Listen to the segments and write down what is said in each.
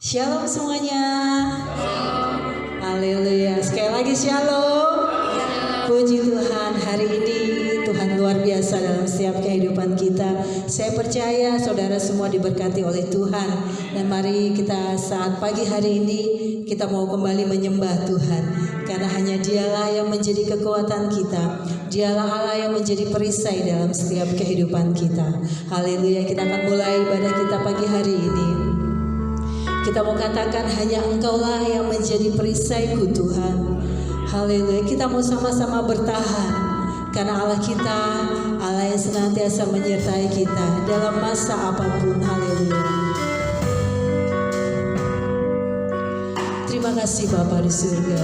Shalom semuanya. Haleluya. Sekali lagi shalom. Puji Tuhan, hari ini Tuhan luar biasa dalam setiap kehidupan kita. Saya percaya saudara semua diberkati oleh Tuhan. Dan mari kita saat pagi hari ini kita mau kembali menyembah Tuhan. Karena hanya Dialah yang menjadi kekuatan kita. Dialah Allah yang menjadi perisai dalam setiap kehidupan kita. Haleluya. Kita akan mulai ibadah kita pagi hari ini. Kita mau katakan hanya Engkaulah yang menjadi perisaiku Tuhan. Haleluya. Kita mau sama-sama bertahan. Karena Allah kita, Allah yang senantiasa menyertai kita dalam masa apapun. Haleluya. Terima kasih Bapa di surga.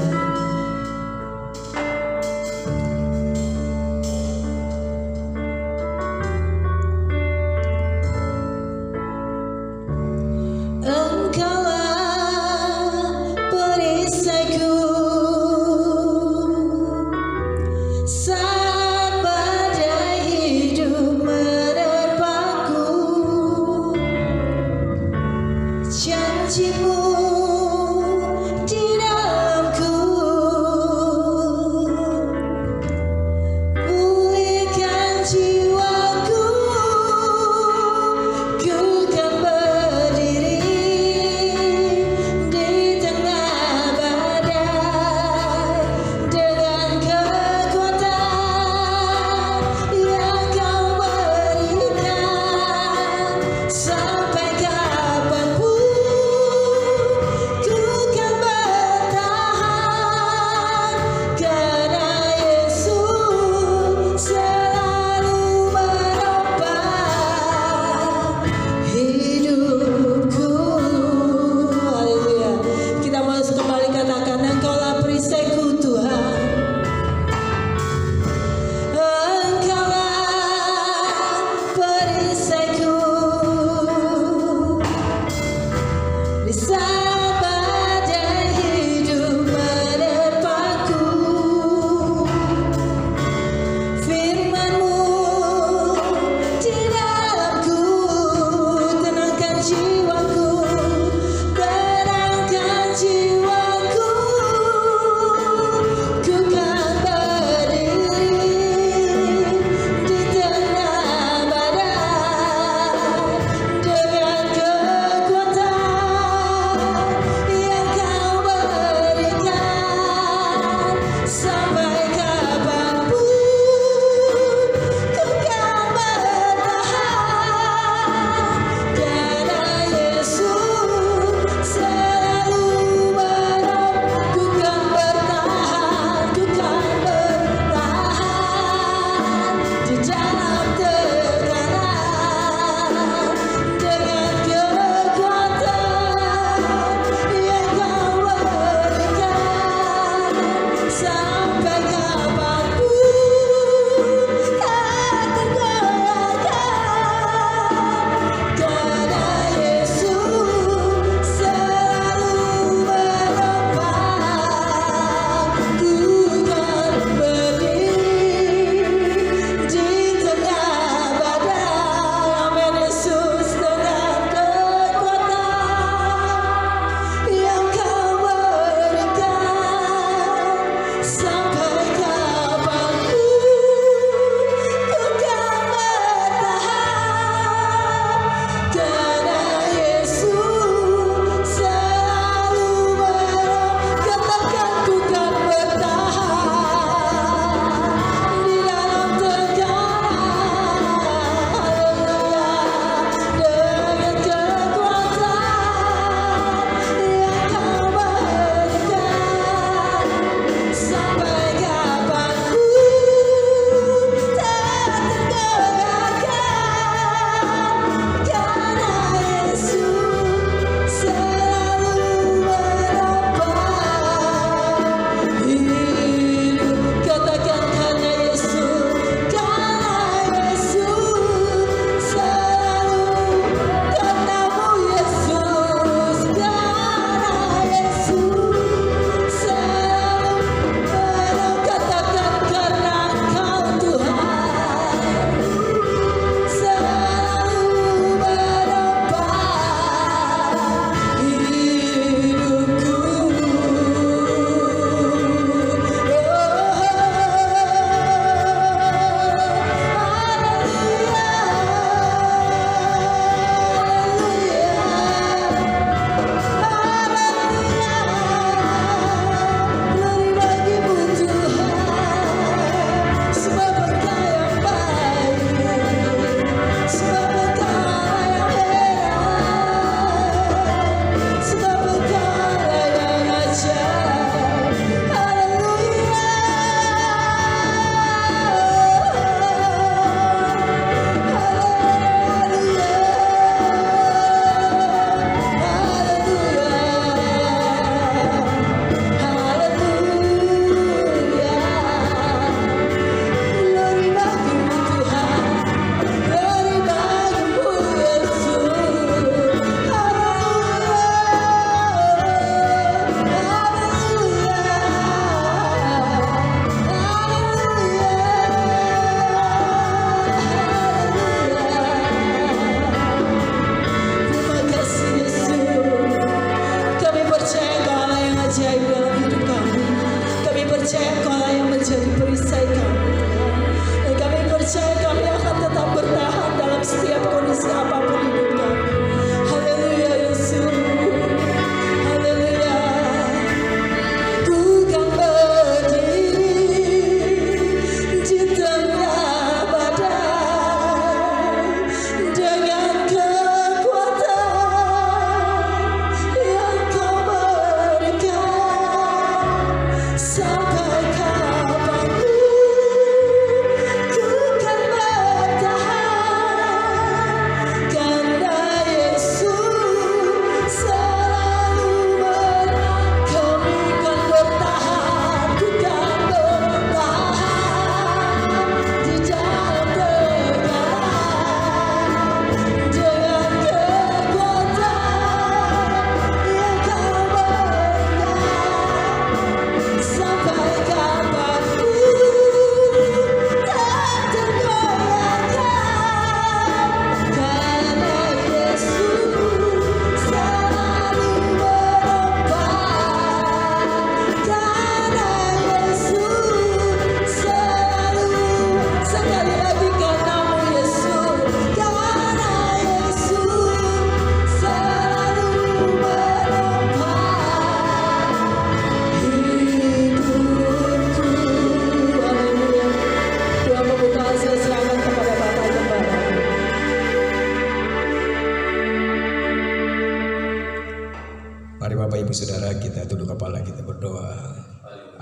Mari Bapak Ibu Saudara kita tunduk kepala, kita berdoa.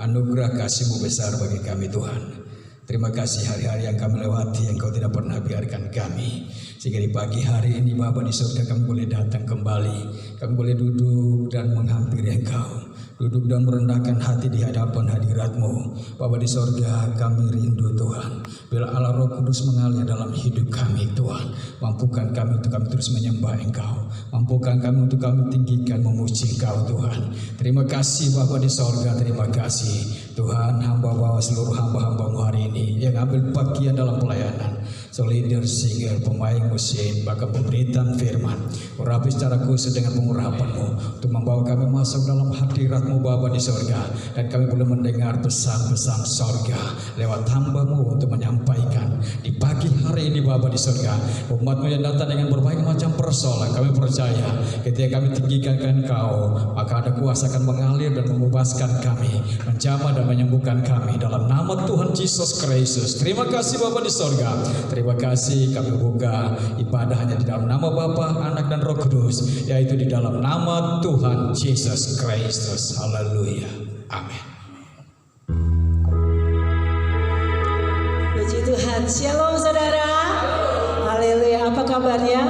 Anugerah kasih-Mu besar bagi kami Tuhan. Terima kasih hari-hari yang kami lewati, Engkau tidak pernah biarkan kami. Sehingga di pagi hari ini Bapa di surga kami boleh datang kembali. Kami boleh duduk dan menghampiri Engkau. Duduk dan merendahkan hati di hadapan hadirat-Mu. Bapa di surga kami rindu Tuhan. Bila Allah Roh Kudus mengalir dalam hidup kami Tuhan. Mampukan kami untuk kami terus menyembah Engkau. Mampukan kami untuk kami tinggikan memuji Engkau Tuhan. Terima kasih Bapa di surga, terima kasih. Tuhan, hamba bawa seluruh hamba-hamba-Mu hari ini yang ambil bagian dalam pelayanan. Leader, singer, pemain musik, bahkan pemberitaan firman. Urapi secara khusus dengan pengurapan-Mu untuk membawa kami masuk dalam hadirat-Mu Bapa di surga. Dan kami boleh mendengar pesan-pesan surga lewat hamba-Mu untuk menyampaikan di pagi hari ini Bapa di surga. Umat-Mu yang datang dengan berbagai macam persoalan, kami percaya ketika kami tinggikan Engkau, maka ada kuasa akan mengalir dan membebaskan kami, menjamah dan menyembuhkan kami dalam nama Tuhan Yesus Kristus. Terima kasih Bapa di surga. Terima kasih, kami buka ibadah hanya di dalam nama Bapa, Anak dan Roh Kudus, yaitu di dalam nama Tuhan Yesus Kristus. Haleluya. Amin. Puji Tuhan. Shalom saudara. Haleluya. Apa kabarnya?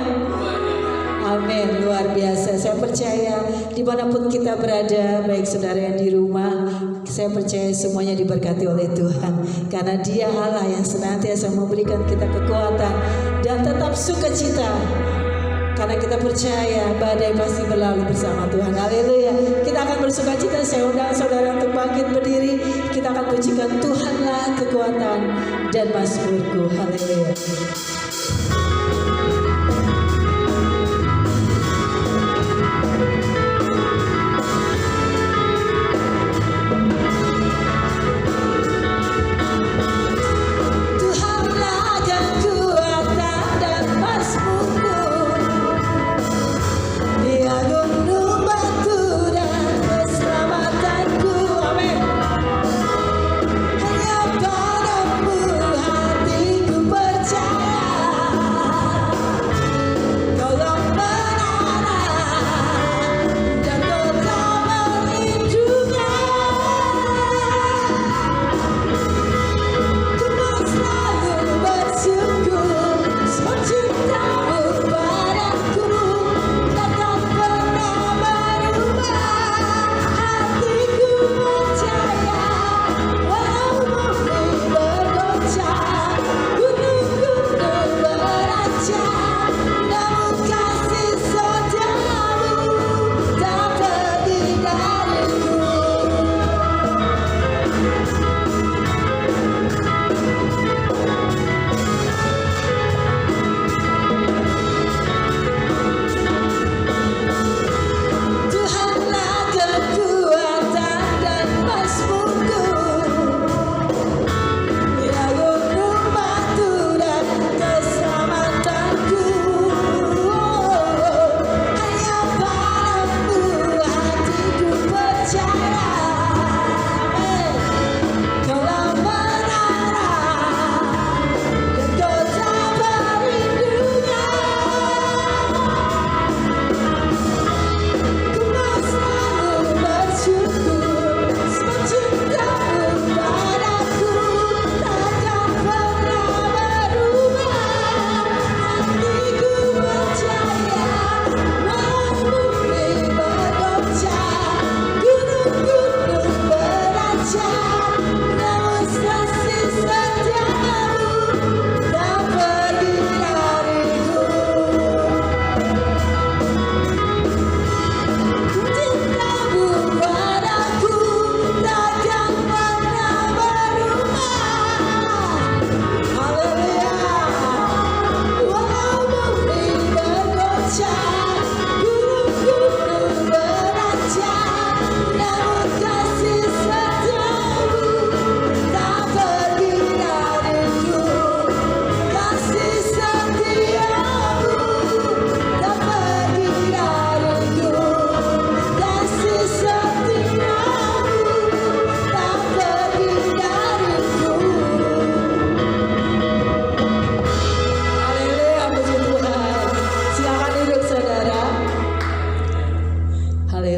Amin, luar biasa. Saya percaya dimanapun kita berada, baik saudara yang di rumah, saya percaya semuanya diberkati oleh Tuhan. Karena Dia Allah yang senantiasa memberikan kita kekuatan dan tetap sukacita. Karena kita percaya badai pasti berlalu bersama Tuhan. Haleluya. Kita akan bersukacita. Saya undang saudara untuk bangkit berdiri. Kita akan pujikan Tuhanlah kekuatan dan mazmurku. Haleluya. Hanya padamu hatiku percaya.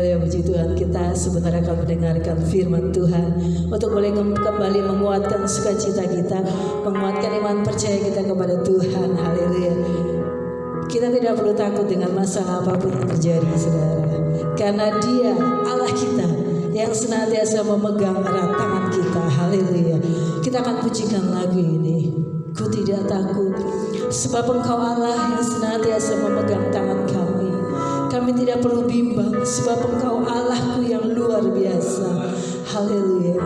Haleluya, puji Tuhan. Kita sebentar akan mendengarkan firman Tuhan untuk boleh kembali menguatkan sukacita kita, menguatkan iman percaya kita kepada Tuhan. Haleluya. Kita tidak perlu takut dengan masalah apapun yang terjadi, saudara, karena Dia Allah kita yang senantiasa memegang erat tangan kita. Haleluya. Kita akan pujikan lagu ini. Ku tidak takut, sebab Engkau Allah yang senantiasa memegang tangan kami. Kami tidak perlu bimbang, sebab Engkau Allahku yang luar biasa. Haleluya.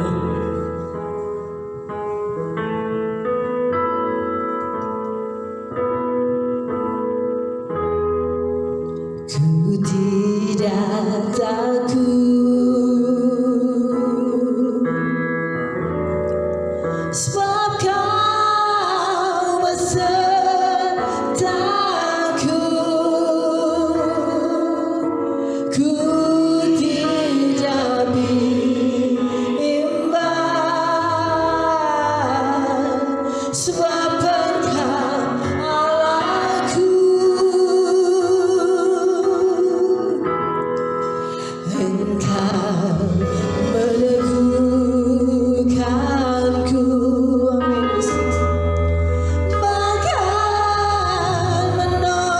Ku tidak takut, sebab Kau besertaku. Ku tidak bimbang, sebab Engkau Allahku. Engkau meneguhkanku, amin Yesus, bahkan menolongku.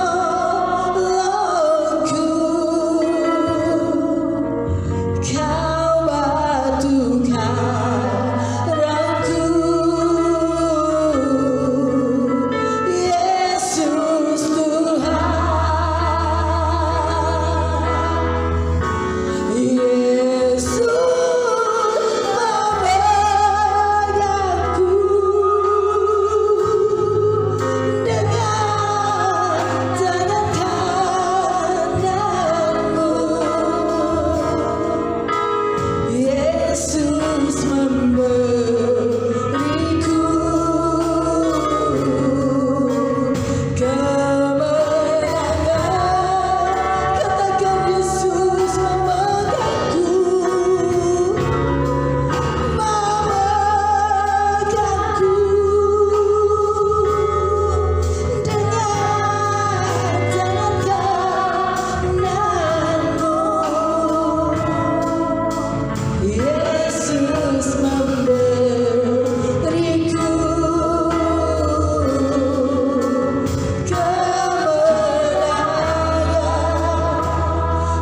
Kau batu karangku, Yesus Tuhan. Yesus memegangku dengan tangan kananmu. Yesus memberiku kemenangan. Katakan Yesus memegangku, memegangku dengan tangan kananmu. Yesus memberiku kemenangan.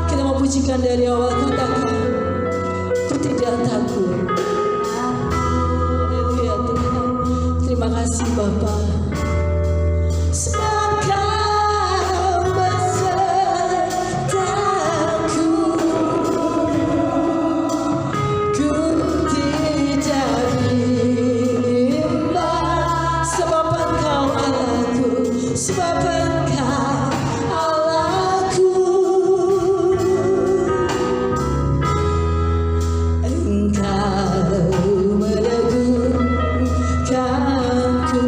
Kita mau pujikan dari awal, katakan, ku tidak takut. Haleluya Tuhan. Terima kasih Bapa, sebab Kau besertaku. Ku tidak bimbang, sebab Engkau Allahku, sebab Engkau Allahku. Engkau meneguhkanku,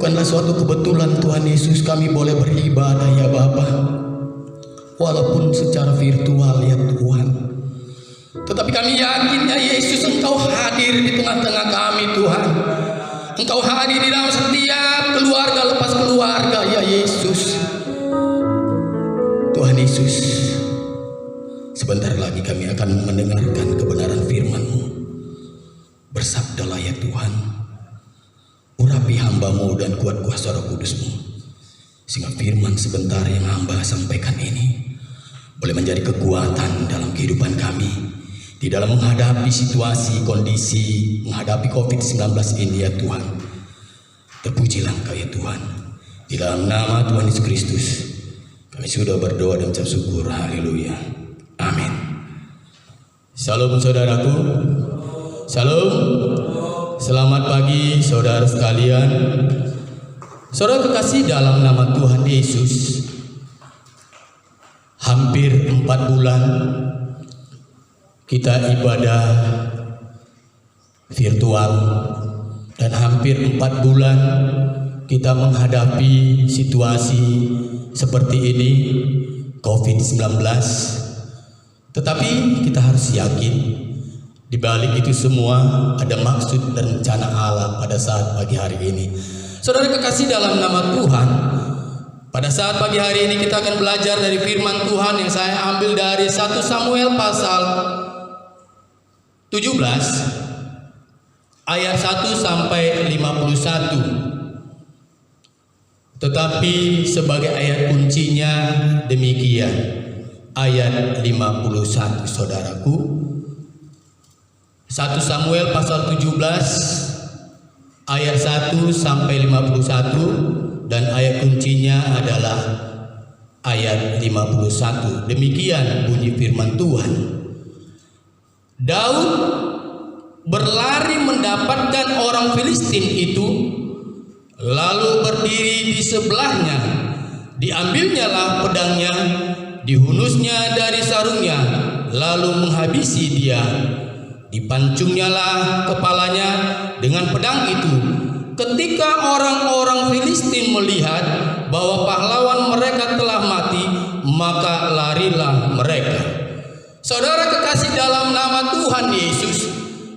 bukanlah suatu kebetulan Tuhan Yesus kami boleh beribadah ya Bapa, walaupun secara virtual ya Tuhan. Tetapi kami yakin ya Yesus, Engkau hadir di tengah-tengah kami Tuhan. Engkau hadir di dalam setiap keluarga lepas keluarga ya Yesus. Tuhan Yesus, sebentar lagi kami akan mendengarkan kebenaran firman-Mu. Bersabdalah ya Tuhan, urapi hamba-Mu dan kuat kuasa Roh Kudus-Mu, sehingga firman sebentar yang hamba sampaikan ini boleh menjadi kekuatan dalam kehidupan kami di dalam menghadapi situasi, kondisi, menghadapi COVID-19 ini ya Tuhan. Terpujilah Engkau ya Tuhan. Di dalam nama Tuhan Yesus Kristus kami sudah berdoa dan ucap syukur. Haleluya. Amin. Shalom saudaraku. Shalom. Selamat pagi saudara sekalian. Saudara kekasih dalam nama Tuhan Yesus, hampir 4 bulan kita ibadah virtual, dan hampir 4 bulan kita menghadapi situasi seperti ini, COVID-19. Tetapi kita harus yakin di balik itu semua ada maksud dan rencana Allah pada saat pagi hari ini. Saudara kekasih dalam nama Tuhan, pada saat pagi hari ini kita akan belajar dari firman Tuhan yang saya ambil dari 1 Samuel pasal 17 ayat 1 sampai 51. Tetapi sebagai ayat kuncinya demikian, ayat 51 saudaraku. 1 Samuel pasal 17 ayat 1 sampai 51, dan ayat kuncinya adalah ayat 51. Demikian bunyi firman Tuhan. Daud berlari mendapatkan orang Filistin itu, lalu berdiri di sebelahnya. Diambilnyalah pedangnya, dihunusnya dari sarungnya, lalu menghabisi dia. Dipancungnyalah kepalanya dengan pedang itu. Ketika orang-orang Filistin melihat bahwa pahlawan mereka telah mati, maka larilah mereka. Saudara kekasih dalam nama Tuhan Yesus,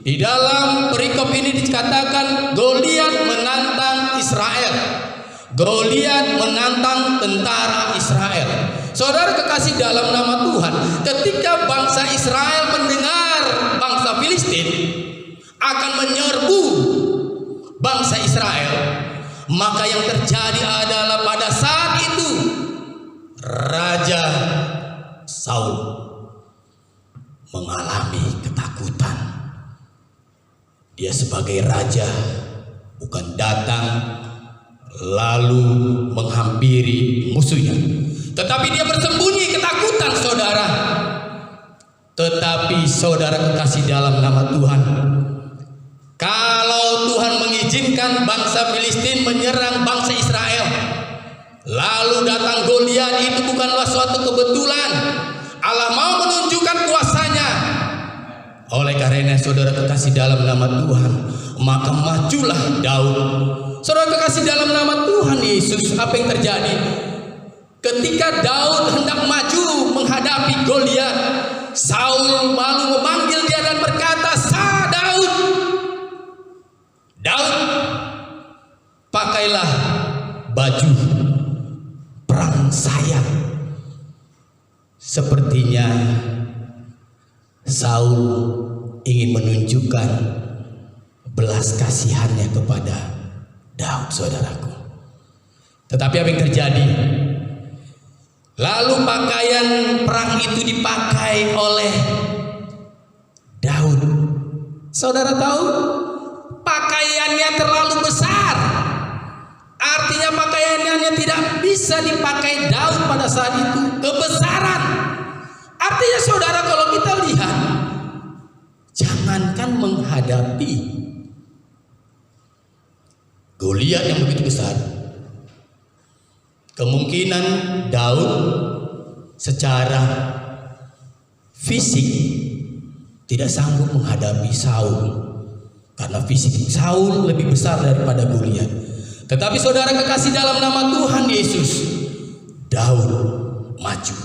di dalam perikop ini dikatakan Goliat menantang Israel. Goliat menantang tentara Israel. Saudara kekasih dalam nama Tuhan, ketika bangsa Israel mendengar bangsa Filistin akan menyerbu bangsa Israel, maka yang terjadi adalah pada saat itu Raja Saul mengalami ketakutan. Dia sebagai raja bukan datang lalu menghampiri musuhnya, tetapi dia bersembunyi ketakutan saudara. Tetapi saudara kekasih dalam nama Tuhan, kalau Tuhan mengizinkan bangsa Filistin menyerang bangsa Israel, lalu datang Goliat, itu bukanlah suatu kebetulan. Allah mau menunjukkan kuasanya. Oleh karena saudara kekasih dalam nama Tuhan, maka majulah Daud. Saudara kekasih dalam nama Tuhan Yesus, apa yang terjadi? Ketika Daud hendak maju menghadapi Goliat, Saul malu memanggil dia dan berkata, Daud, Daud, pakailah baju perang saya. Sepertinya Saul ingin menunjukkan belas kasihannya kepada Daud, saudaraku. Tetapi apa yang terjadi? Lalu pakaian perang itu dipakai oleh Daud. Saudara tahu, pakaiannya terlalu besar. Artinya pakaiannya tidak bisa dipakai Daud pada saat itu. Kebesaran. Artinya saudara, kalau kita lihat, jangankan menghadapi Goliat yang begitu besar, kemungkinan Daud secara fisik tidak sanggup menghadapi Saul, karena fisik Saul lebih besar daripada Goliat. Tetapi saudara kekasih dalam nama Tuhan Yesus, Daud maju.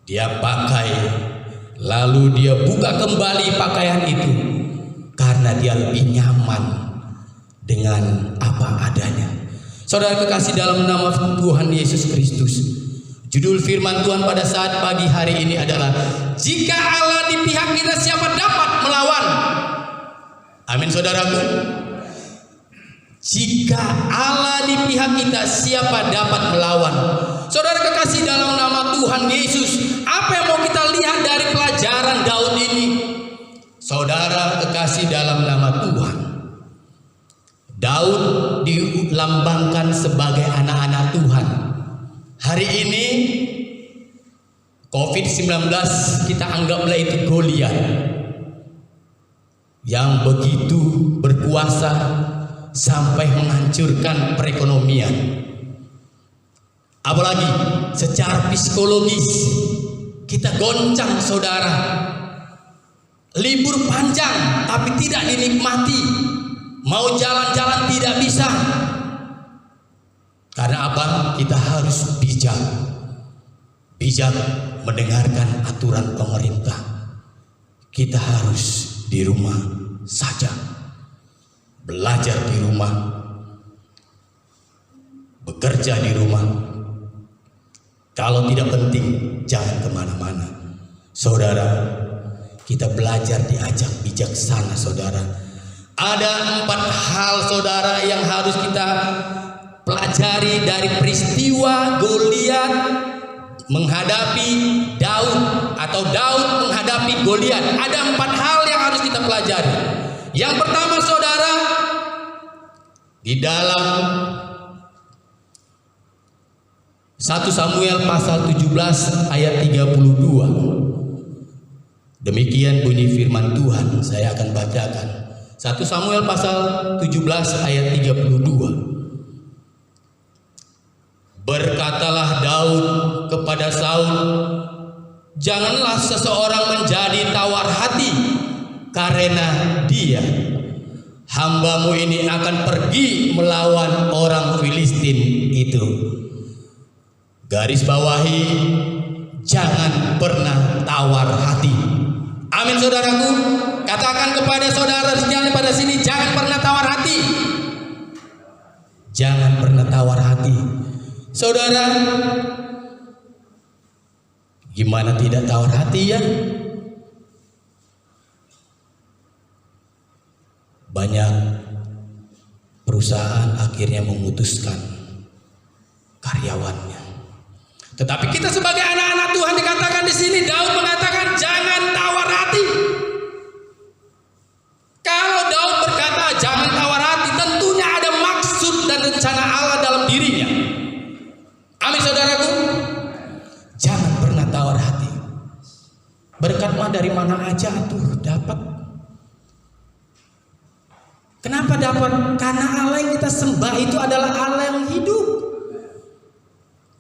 Dia pakai, lalu dia buka kembali pakaian itu karena dia lebih nyaman dengan apa adanya. Saudara kekasih dalam nama Tuhan Yesus Kristus, judul firman Tuhan pada saat pagi hari ini adalah, jika Allah di pihak kita, siapa dapat melawan? Amin saudaraku. Jika Allah di pihak kita, siapa dapat melawan? Saudara kekasih dalam nama Tuhan Yesus, apa yang mau kita lihat dari pelajaran Daud ini? Saudara kekasih dalam nama Tuhan, Daud dilambangkan sebagai anak-anak Tuhan. Hari ini COVID-19 kita anggaplah itu Goliat yang begitu berkuasa sampai menghancurkan perekonomian. Apalagi secara psikologis kita goncang saudara. Libur panjang tapi tidak dinikmati. Mau jalan-jalan tidak bisa. Karena apa? Kita harus bijak. Bijak mendengarkan aturan pemerintah. Kita harus di rumah saja. Belajar di rumah. Bekerja di rumah. Kalau tidak penting, jangan kemana-mana. Saudara, kita belajar diajak bijaksana saudara. Ada 4 hal saudara yang harus kita pelajari dari peristiwa Goliat menghadapi Daud, atau Daud menghadapi Goliat. Ada 4 hal yang harus kita pelajari. Yang pertama saudara, di dalam 1 Samuel pasal 17 ayat 32. Demikian bunyi firman Tuhan, saya akan bacakan. 1 Samuel pasal 17 ayat 32. Berkatalah Daud kepada Saul, janganlah seseorang menjadi tawar hati karena dia. Hambamu ini akan pergi melawan orang Filistin itu. Garis bawahi, jangan pernah tawar hati. Amin saudaraku. Katakan kepada saudara sekalian pada sini, jangan pernah tawar hati. Jangan pernah tawar hati. Saudara, gimana tidak tawar hati ya? Banyak perusahaan akhirnya memutuskan karyawannya. Tetapi kita sebagai anak-anak Tuhan dikatakan di sini, Daud mengatakan jangan tawar hati. Kalau Daud berkata jangan tawar hati, tentunya ada maksud dan rencana Allah dalam dirinya. Amin saudaraku. Jangan pernah tawar hati. Berkat mah dari mana aja tuh dapat. Kenapa dapat? Karena Allah yang kita sembah itu adalah Allah yang hidup,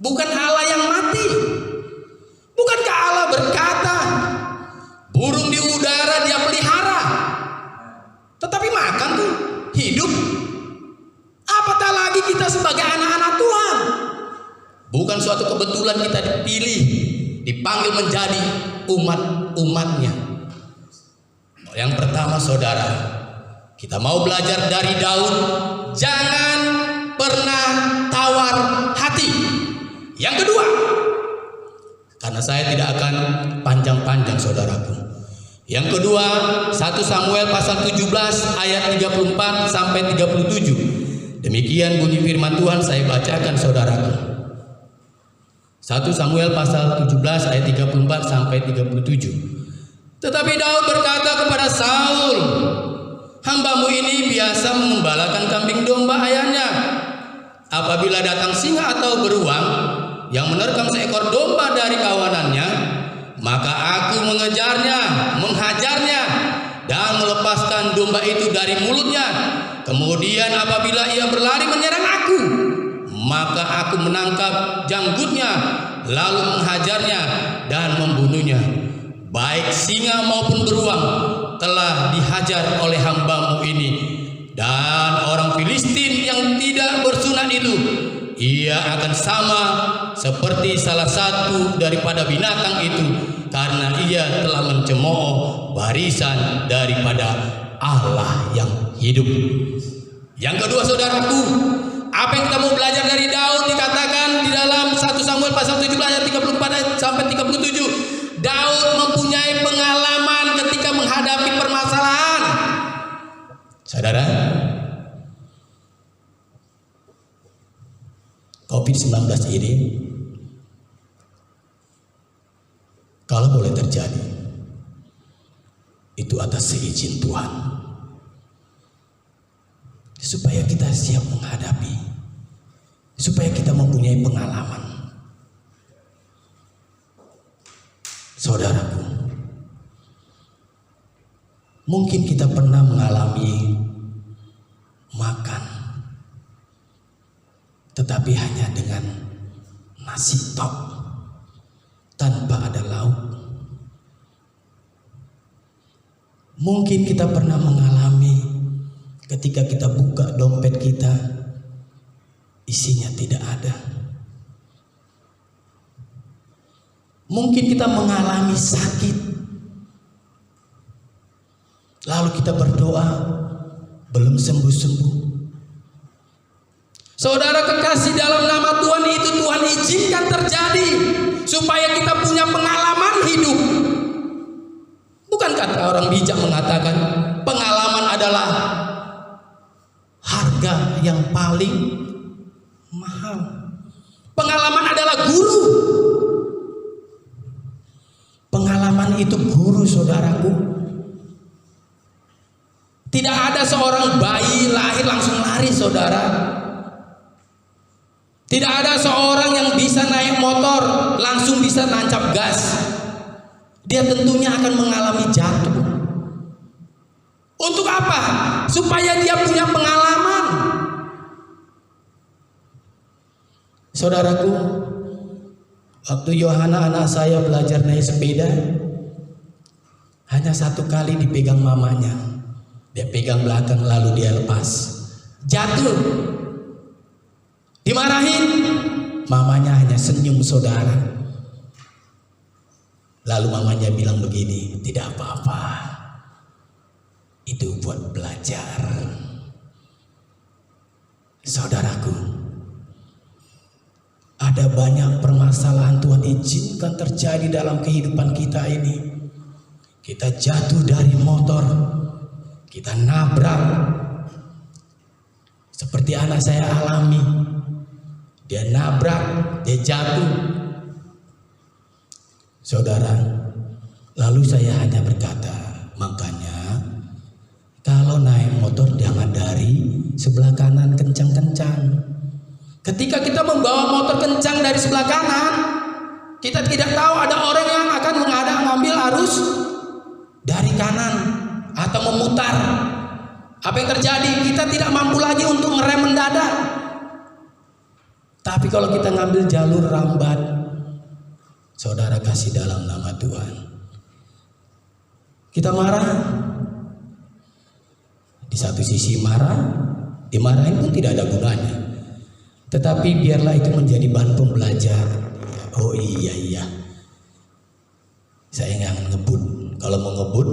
bukan Allah yang mati. Bukankah Allah berkata, burung di udara dia pelihara, tetapi makan tuh hidup. Apatah lagi kita sebagai anak-anak Tuhan. Bukan suatu kebetulan kita dipilih, dipanggil menjadi umat-umatnya. Yang pertama saudara, kita mau belajar dari Daud, jangan pernah tawar hati. Yang kedua, karena saya tidak akan panjang-panjang saudaraku. Yang kedua, 1 Samuel pasal 17 ayat 34 sampai 37. Demikian bunyi firman Tuhan, saya bacakan saudaraku. 1 Samuel pasal 17 ayat 34 sampai 37. Tetapi Daud berkata kepada Saul, hambamu ini biasa mengembalakan kambing domba ayahnya. Apabila datang singa atau beruang yang menerkam seekor domba dari kawanannya, maka aku mengejarnya, menghajarnya, dan melepaskan domba itu dari mulutnya. Kemudian apabila ia berlari menyerang aku, maka aku menangkap janggutnya, lalu menghajarnya dan membunuhnya. Baik singa maupun beruang telah dihajar oleh hambamu ini, Dan orang Filistin yang tidak bersunat itu, ia akan sama seperti salah satu daripada binatang itu, karena ia telah mencemooh barisan daripada Allah yang hidup. Yang kedua, saudaraku, apa yang kita mau belajar dari Daud dikatakan di dalam 1 Samuel pasal 17 ayat 34 sampai 37. Daud mempunyai pengalaman ketika menghadapi permasalahan. Saudara, COVID-19 ini kalau boleh terjadi, itu atas seizin Tuhan, supaya kita siap menghadapi, supaya kita mempunyai pengalaman. Saudaraku, mungkin kita pernah mengalami makan, tetapi hanya dengan nasi tok tanpa ada lauk. Mungkin kita pernah mengalami ketika kita buka dompet kita, isinya tidak ada. Mungkin kita mengalami sakit, lalu kita berdoa, belum sembuh-sembuh. Saudara kekasih dalam nama Tuhan, itu Tuhan izinkan terjadi supaya kita punya pengalaman hidup. Bukan kata orang bijak mengatakan pengalaman adalah harga yang paling mahal. Pengalaman adalah guru. Pengalaman itu guru, saudaraku. Tidak ada seorang bayi lahir langsung lari, saudara. Tidak ada seorang yang bisa naik motor langsung bisa nancap gas. Dia tentunya akan mengalami jatuh. Untuk apa? Supaya dia punya pengalaman. Saudaraku, waktu Yohana anak saya belajar naik sepeda, hanya 1 kali dipegang mamanya. Dia pegang belakang lalu dia lepas. Jatuh. Dimarahin. Mamanya hanya senyum, saudara. Lalu mamanya bilang begini, tidak apa-apa. Itu buat belajar. Saudaraku, ada banyak permasalahan Tuhan izinkan terjadi dalam kehidupan kita ini. Kita jatuh dari motor, kita nabrak. Seperti anak saya alami. Dia nabrak, dia jatuh. Saudara, lalu saya hanya berkata, makanya kalau naik motor jangan dari sebelah kanan kencang-kencang. Ketika kita membawa motor kencang dari sebelah kanan, kita tidak tahu ada orang yang akan mengambil arus dari kanan atau memutar. Apa yang terjadi? Kita tidak mampu lagi untuk ngerem mendadak. Tapi kalau kita ngambil jalur rambat, saudara kasih dalam nama Tuhan, kita marah. Di satu sisi marah, dimarahin pun tidak ada gunanya. Tetapi biarlah itu menjadi bahan pembelajar. Oh iya, saya nggak ngebut. Kalau mau ngebut,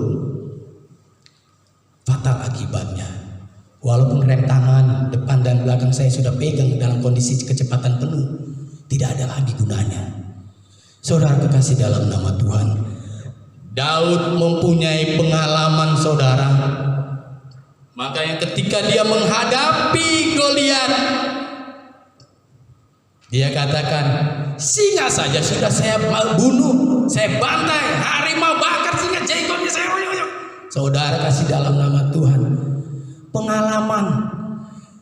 fatal akibatnya. Walaupun rem tangan depan dan belakang saya sudah pegang dalam kondisi kecepatan penuh, tidak ada lagi gunanya. Saudara kekasih dalam nama Tuhan, Daud mempunyai pengalaman, saudara. Makanya ketika dia menghadapi Goliat, dia katakan, singa saja sudah saya bunuh, saya bantai, harimau bakar singa, jenggotnya saya oyok. Saudara kasih dalam nama Tuhan, pengalaman.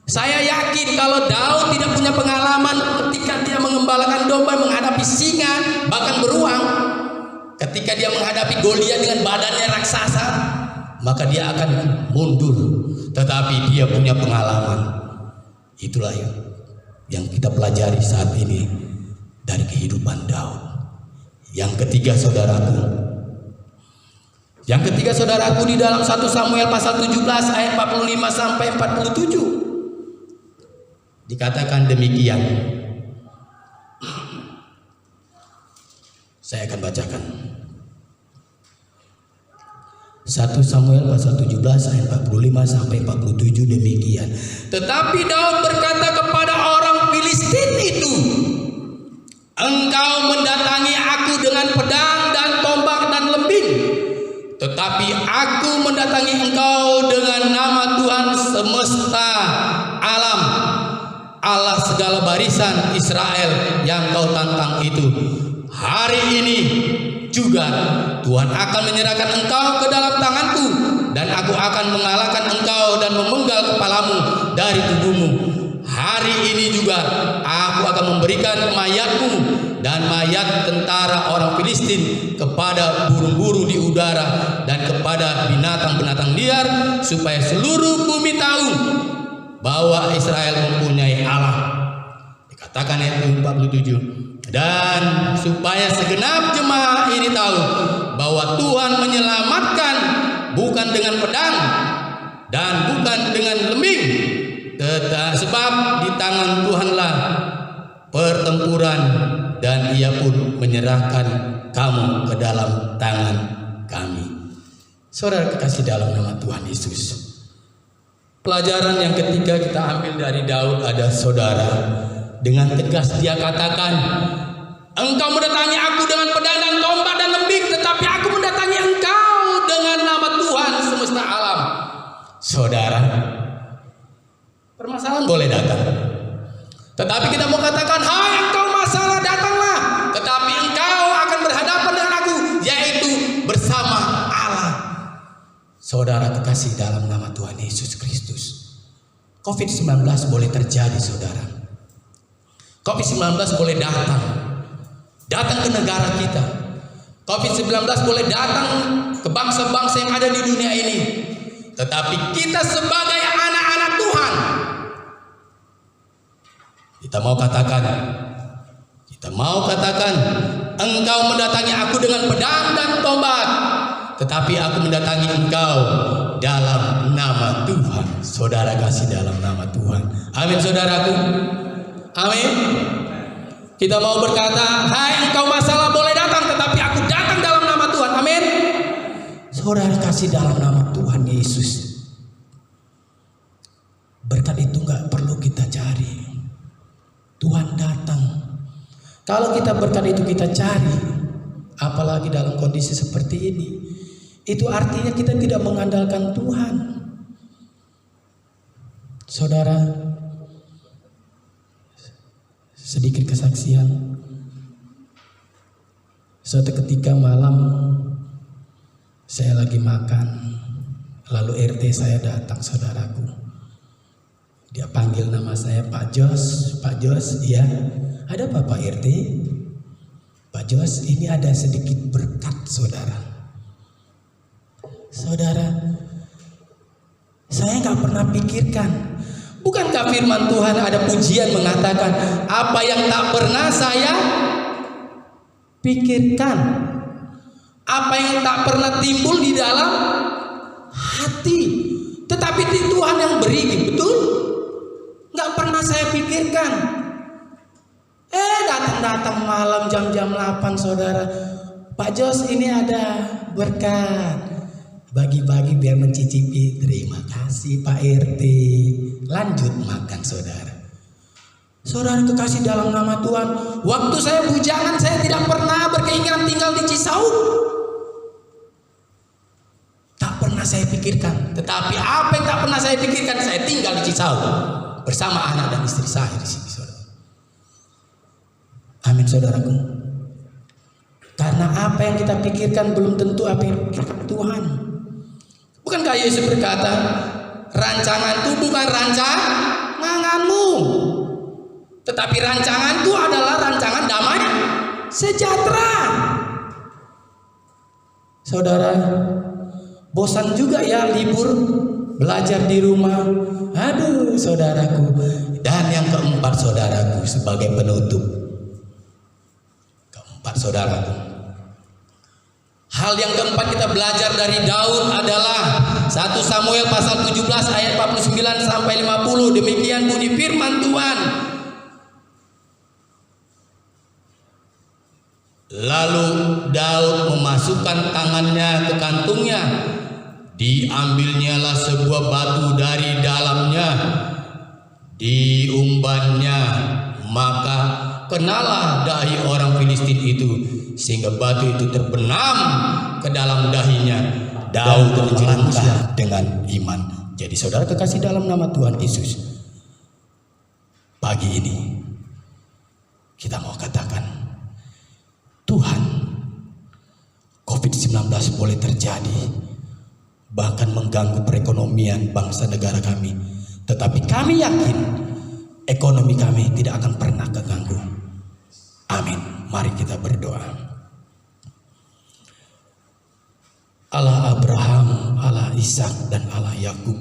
Saya yakin kalau Daud tidak punya pengalaman ketika dia mengembalakan domba menghadapi singa bahkan beruang, ketika dia menghadapi Goliat dengan badannya raksasa, maka dia akan mundur. Tetapi dia punya pengalaman. Itulah yang kita pelajari saat ini dari kehidupan Daud. Yang ketiga, saudaraku, Yang ketiga saudaraku, di dalam 1 Samuel pasal 17 ayat 45 sampai 47 dikatakan demikian. Saya akan bacakan. 1 Samuel pasal 17 ayat 45 sampai 47 demikian. Tetapi Daud berkata kepada orang Filistin itu, engkau mendatangi aku dengan pedang dan tombak dan lembing, tetapi aku mendatangi engkau dengan nama Tuhan semesta alam, Allah segala barisan Israel yang kau tantang itu. Hari ini juga Tuhan akan menyerahkan engkau ke dalam tanganku, dan aku akan mengalahkan engkau dan memenggal kepalamu dari tubuhmu. Hari ini juga aku akan memberikan mayatmu dan mayat tentara orang Filistin kepada burung-burung di udara dan kepada binatang-binatang liar, supaya seluruh bumi tahu bahwa Israel mempunyai Allah. Dikatakan ayat 47. Dan supaya segenap jemaah ini tahu bahwa Tuhan menyelamatkan bukan dengan pedang dan bukan dengan lembing, sebab di tangan Tuhanlah pertempuran, dan Ia pun menyerahkan kamu ke dalam tangan kami. Saudara kekasih dalam nama Tuhan Yesus, pelajaran yang ketiga kita ambil dari Daud ada, saudara, dengan tegas dia katakan, engkau mendatangi aku dengan pedang dan tombak dan lembing, tetapi aku mendatangi engkau dengan nama Tuhan semesta alam. Saudara, permasalahan boleh datang, tetapi kita mau katakan, hai engkau masalah, datanglah, tetapi engkau akan berhadapan dengan aku, yaitu bersama Allah. Saudara kekasih dalam nama Tuhan Yesus Kristus, COVID-19 boleh terjadi, saudara. COVID-19 boleh datang ke negara kita. COVID-19 boleh datang ke bangsa-bangsa yang ada di dunia ini. Tetapi kita sebagai anak-anak Tuhan, kita mau katakan, engkau mendatangi aku dengan pedang dan tombak, tetapi aku mendatangi engkau dalam nama Tuhan. Saudara kasih dalam nama Tuhan. Amin, saudaraku. Amin. Kita mau berkata, hai engkau masalah boleh datang, tetapi aku datang dalam nama Tuhan. Amin. Saudara kasih dalam nama Tuhan Yesus. Berkat itu gak perlu kita cari, Tuhan datang. Kalau kita berkat itu kita cari, apalagi dalam kondisi seperti ini, itu artinya kita tidak mengandalkan Tuhan. Saudara, sedikit kesaksian. Suatu ketika malam saya lagi makan, lalu RT saya datang, saudaraku. Dia panggil nama saya, Pak Jos, iya. Ada apa Pak RT? Pak Jos, ini ada sedikit berkat, saudara. Saudara, saya gak pernah pikirkan. Bukankah firman Tuhan ada pujian mengatakan, apa yang tak pernah saya pikirkan, apa yang tak pernah timbul di dalam hati, tetapi Tuhan yang beri, betul? Gak pernah saya pikirkan. Datang malam jam-jam 8, saudara. Pak Jos, ini ada berkat, bagi-bagi biar mencicipi. Terima kasih Pak RT. Lanjut makan, saudara. Saudara kekasih dalam nama Tuhan, waktu saya bujangan saya tidak pernah berkeinginan tinggal di Cisauk. Tak pernah saya pikirkan. Tetapi apa yang tak pernah saya pikirkan, saya tinggal di Cisauk bersama anak dan istri saya di sini, saudara. Amin, saudaraku. Karena apa yang kita pikirkan belum tentu apa yang dipikirkan Tuhan. Bukankah Yesus berkata, rancanganku bukan rancanganmu, tetapi rancanganku adalah rancangan damai sejahtera. Saudara, bosan juga ya libur belajar di rumah. Aduh, saudaraku. Dan yang keempat, saudaraku, sebagai penutup. Keempat, saudaraku, Hal yang keempat kita belajar dari Daud adalah 1 Samuel pasal 17 ayat 49 sampai 50. Demikian bunyi firman Tuhan. Lalu Daud memasukkan tangannya ke kantungnya, diambilnyalah sebuah batu dari dalamnya, diumbannya, maka kenalah dahi orang Filistin itu, sehingga batu itu terbenam ke dalam dahinya. Daud melangkah dengan iman. Jadi saudara kekasih dalam nama Tuhan Yesus, pagi ini kita mau katakan, Tuhan, COVID-19 boleh terjadi, bahkan mengganggu perekonomian bangsa negara kami, tetapi kami yakin ekonomi kami tidak akan pernah terganggu. Amin. Mari kita berdoa. Allah Abraham, Allah Ishak, dan Allah Yakub,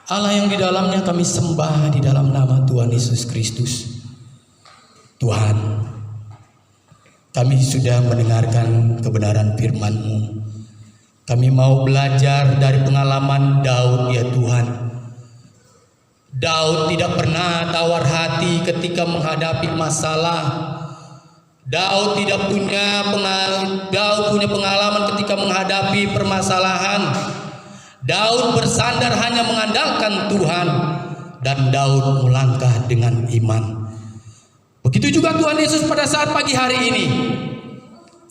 Allah yang di dalamnya kami sembah di dalam nama Tuhan Yesus Kristus. Tuhan, kami sudah mendengarkan kebenaran firman-Mu. Kami mau belajar dari pengalaman Daud, ya Tuhan. Daud tidak pernah tawar hati ketika menghadapi masalah. Daud punya pengalaman ketika menghadapi permasalahan. Daud bersandar hanya mengandalkan Tuhan, dan Daud melangkah dengan iman. Begitu juga Tuhan Yesus pada saat pagi hari ini.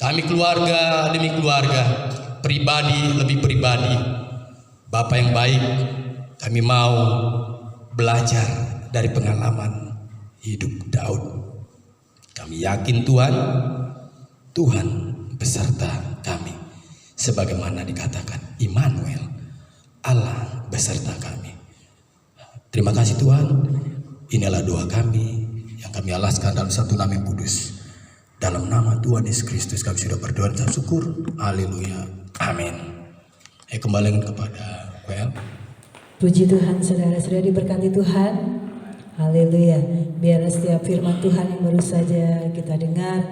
Kami keluarga demi keluarga, pribadi lebih pribadi, Bapak yang baik, kami mau belajar dari pengalaman hidup Daud. Kami yakin Tuhan beserta kami, sebagaimana dikatakan Immanuel, Allah beserta kami. Terima kasih Tuhan. Inilah doa kami yang kami alaskan dalam satu nama yang kudus. Dalam nama Tuhan Yesus Kristus kami sudah berdoa dan syukur. Haleluya. Amin. Kembali kepada WL. Puji Tuhan, saudara-saudara diberkati Tuhan. Haleluya. Biar setiap firman Tuhan yang baru saja kita dengar,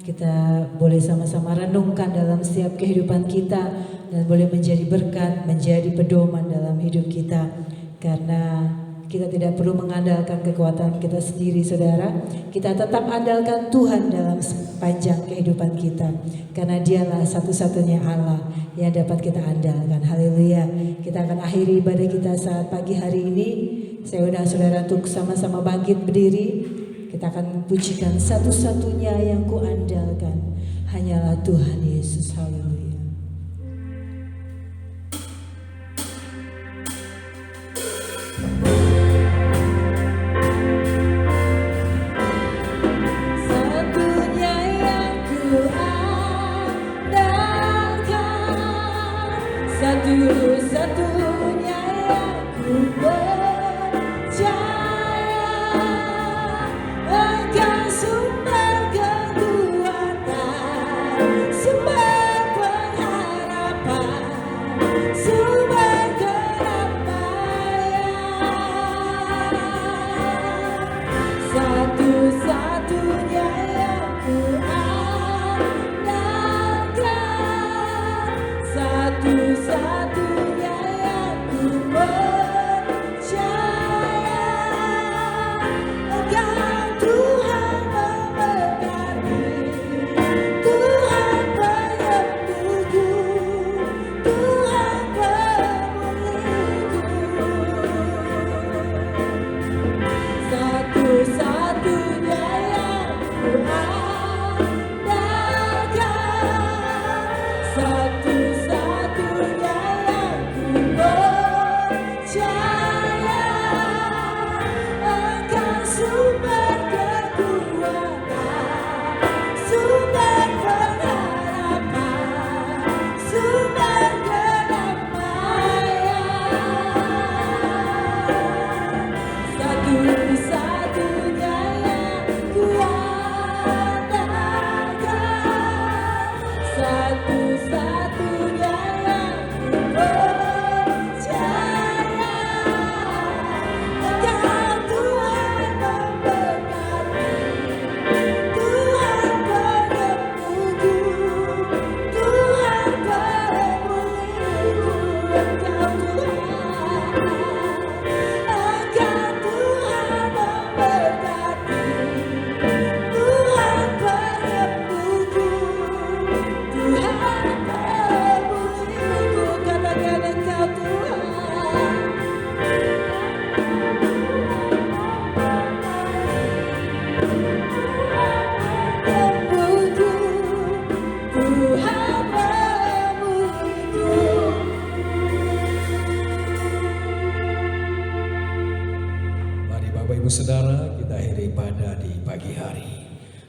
kita boleh sama-sama renungkan dalam setiap kehidupan kita, dan boleh menjadi berkat, menjadi pedoman dalam hidup kita. Karena kita tidak perlu mengandalkan kekuatan kita sendiri, saudara. Kita tetap andalkan Tuhan dalam sepanjang kehidupan kita, karena Dialah satu-satunya Allah yang dapat kita andalkan. Haleluya. Kita akan akhiri ibadah kita saat pagi hari ini. Saya undang saudara untuk sama-sama bangkit berdiri. Kita akan pujikan satu-satunya yang kuandalkan, hanyalah Tuhan Yesus. Haleluya. Satu-satunya yang ku percaya, Engkau sumber kekuatan, sumber pengharapan, sumber kedamaian. Satu-satunya yang ku andalkan, satu-satunya yang ku percaya, Engkau Tuhan memberkati, Tuhan penyembuhku, Tuhan pemulihku. Satu-satunya yang ku andalkan, satu-satunya yang ku percaya, Engkau sumber kekuatan, sumber pengharapan, sumber kedamaian. Satu-satunya yang ku andalkan, satu-satunya yang ku percaya, Engkau Tuhan memberkati, Tuhan penyembuhku, Tuhan hambamu Tuhan. Mari Bapak Ibu Saudara kita akhiri ibadah di pagi hari.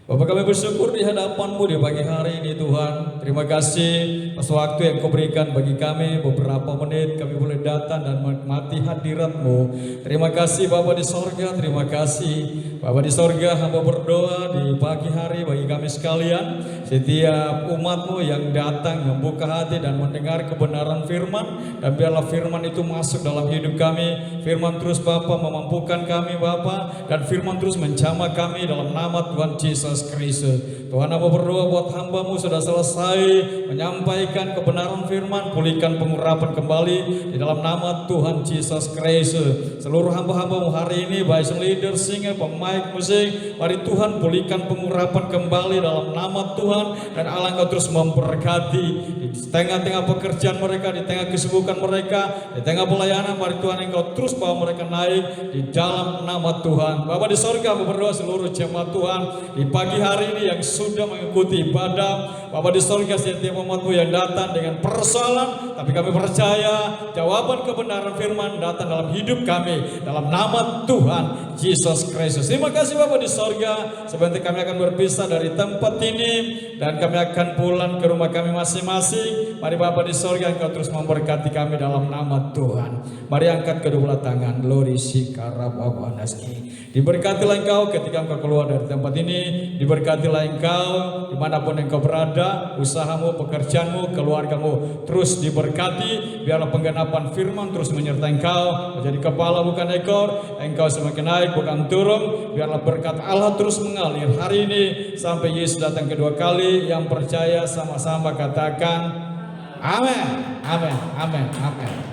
Bapak kami bersyukur di hadapan-Mu di pagi hari ini Tuhan. Terima kasih atas waktu yang Kau berikan bagi kami. Beberapa menit kami boleh datang dan menikmati hadirat-Mu. Terima kasih Bapa di sorga, terima kasih Bapa di sorga. Hamba berdoa di pagi hari bagi kami sekalian. Setiap umat-Mu yang datang membuka hati dan mendengar kebenaran firman. Dan biarlah firman itu masuk dalam hidup kami. Firman terus Bapa memampukan kami Bapa. Dan firman terus menjamah kami dalam nama Tuhan Yesus Kristus. Tuhan, hamba berdoa buat hamba-Mu sudah selesai menyampaikan kebenaran firman, pulihkan pengurapan kembali di dalam nama Tuhan Yesus Kristus. Seluruh hamba-hamba-Mu hari ini, baik leader, singer, pemain musik, mari Tuhan pulihkan pengurapan kembali dalam nama Tuhan. Dan Allah Engkau terus memberkati di tengah-tengah pekerjaan mereka, di tengah kesibukan mereka, di tengah pelayanan. Mari Tuhan Engkau terus bawa mereka naik di dalam nama Tuhan. Bapa di sorga, hamba berdoa seluruh jemaat Tuhan di pagi hari ini yang sudah mengikuti ibadah. Bapa di sorga, setiap umat-Mu yang datang dengan persoalan, tapi kami percaya jawaban kebenaran firman datang dalam hidup kami dalam nama Tuhan Yesus Kristus. Terima kasih Bapa di sorga. Sebentar kami akan berpisah dari tempat ini dan kami akan pulang ke rumah kami masing-masing. Mari Bapa di sorga, Engkau terus memberkati kami dalam nama Tuhan. Mari angkat kedua tangan. Glory Sikarababanaski. Diberkatilah Engkau ketika Engkau keluar dari tempat ini. Diberkatilah Engkau dimanapun Engkau berada. Usahamu, pekerjaanmu, keluargamu terus diberkati. Biarlah penggenapan firman terus menyertai Engkau. Menjadi kepala bukan ekor. Engkau semakin naik bukan turun. Biarlah berkat Allah terus mengalir hari ini sampai Yesus datang kedua kali. Yang percaya sama-sama katakan amin, amin, amin, amin.